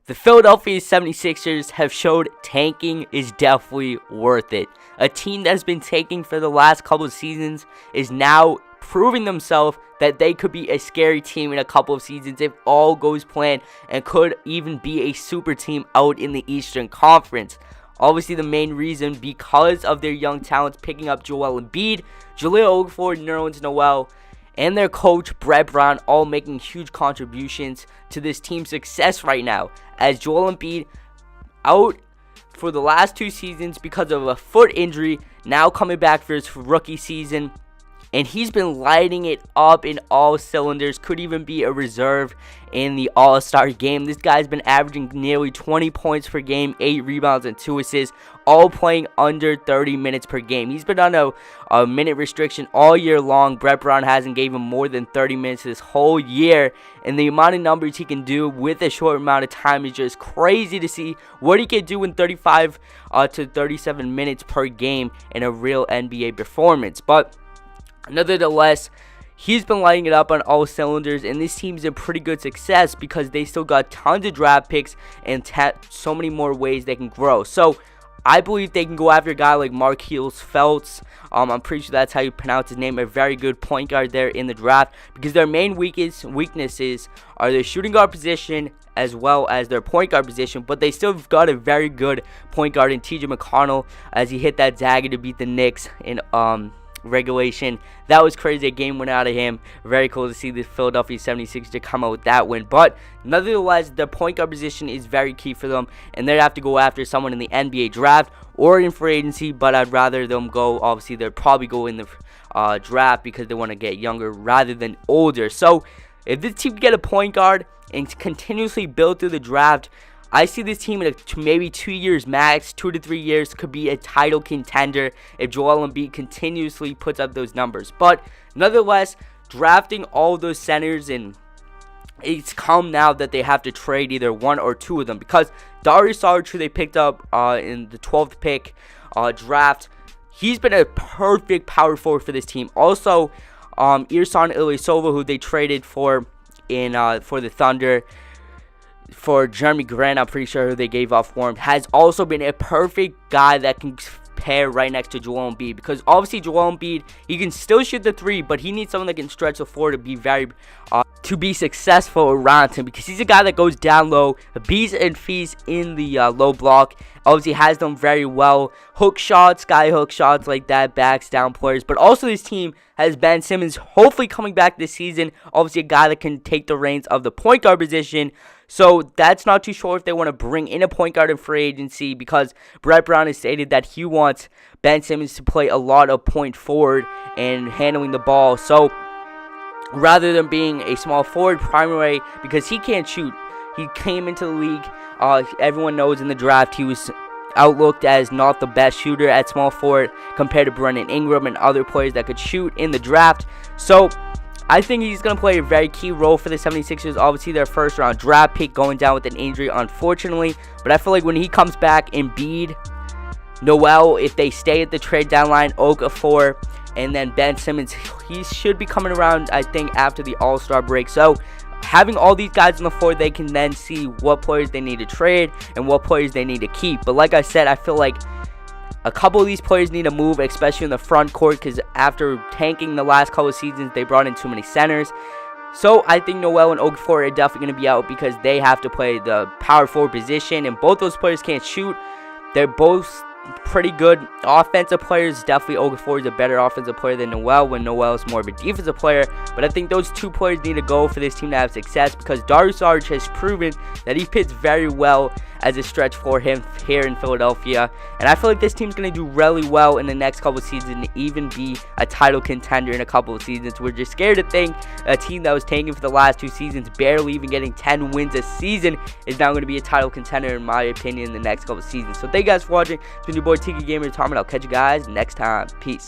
The Philadelphia 76ers have showed tanking is definitely worth it. A team that has been tanking for the last couple of seasons is now proving themselves that they could be a scary team in a couple of seasons if all goes planned, and could even be a super team out in the Eastern Conference. Obviously, the main reason because of their young talents picking up Joel Embiid, Jahlil Okafor, Nerlens Noel, and their coach Brett Brown, all making huge contributions to this team's success right now, as Joel Embiid out for the last 2 seasons because of a foot injury, now coming back for his rookie season, and he's been lighting it up in all cylinders. Could even be a reserve in the All-Star game. This guy's been averaging nearly 20 points per game, 8 rebounds and 2 assists, all playing under 30 minutes per game. He's been on a minute restriction all year long. Brett Brown hasn't gave him more than 30 minutes this whole year, and the amount of numbers he can do with a short amount of time is just crazy to see what he can do in 35 to 37 minutes per game in a real NBA performance. But nevertheless, he's been lighting it up on all cylinders, and this team's in pretty good success because they still got tons of draft picks and so many more ways they can grow. So I believe they can go after a guy like Markelle Fultz. I'm pretty sure that's how you pronounce his name. A very good point guard there in the draft, because their main weaknesses are their shooting guard position as well as their point guard position, but they still have got a very good point guard in TJ McConnell, as he hit that dagger to beat the Knicks in regulation. That was crazy. A game went out of him. Very cool to see the Philadelphia 76ers to come out with that win. But nevertheless, the point guard position is very key for them, and they'd have to go after someone in the NBA draft or in free agency. But I'd rather them go, obviously they'd probably go in the draft, because they want to get younger rather than older. So if this team can get a point guard and continuously build through the draft, I see this team in maybe 2 years max, 2 to 3 years, could be a title contender if Joel Embiid continuously puts up those numbers. But nonetheless, drafting all those centers, and it's come now that they have to trade either 1 or 2 of them, because Darius Saric, who they picked up in the 12th pick draft, he's been a perfect power forward for this team. Also, Ersan Ilyasova, who they traded for for the Thunder, for Jeremy Grant, I'm pretty sure, who they gave off for him, has also been a perfect guy that can pair right next to Joel Embiid, because obviously Joel Embiid, he can still shoot the 3, but he needs someone that can stretch the floor to be successful around him, because he's a guy that goes down low, beats and feeds in the low block. Obviously has done very well, hook shots, sky hook shots like that, backs down players. But also this team has Ben Simmons hopefully coming back this season, obviously a guy that can take the reins of the point guard position. So that's not too sure if they want to bring in a point guard in free agency, because Brett Brown has stated that he wants Ben Simmons to play a lot of point forward and handling the ball. So rather than being a small forward primary, because he can't shoot. He came into the league, everyone knows in the draft he was outlooked as not the best shooter at small forward compared to Brandon Ingram and other players that could shoot in the draft. So I think he's going to play a very key role for the 76ers. Obviously, their first round draft pick going down with an injury, unfortunately. But I feel like when he comes back, Embiid, Noel, if they stay at the trade deadline, Okafor, and then Ben Simmons, he should be coming around, I think, after the All-Star break. So having all these guys on the floor, they can then see what players they need to trade and what players they need to keep. But like I said, I feel like a couple of these players need to move, especially in the front court, because after tanking the last couple of seasons, they brought in too many centers. So I think Noel and Okafor are definitely going to be out, because they have to play the power forward position, and both those players can't shoot. They're both pretty good offensive players. Definitely Okafor is a better offensive player than Noel, when Noel is more of a defensive player. But I think those 2 players need to go for this team to have success, because Darius Saric has proven that he fits very well as a stretch for him here in Philadelphia. And I feel like this team's going to do really well in the next couple of seasons and even be a title contender in a couple of seasons. We're just scared to think a team that was tanking for the last 2 seasons, barely even getting 10 wins a season, is now going to be a title contender, in my opinion, in the next couple of seasons. So thank you guys for watching. It's been your boy Tiki Gamer Tom, and I'll catch you guys next time. Peace.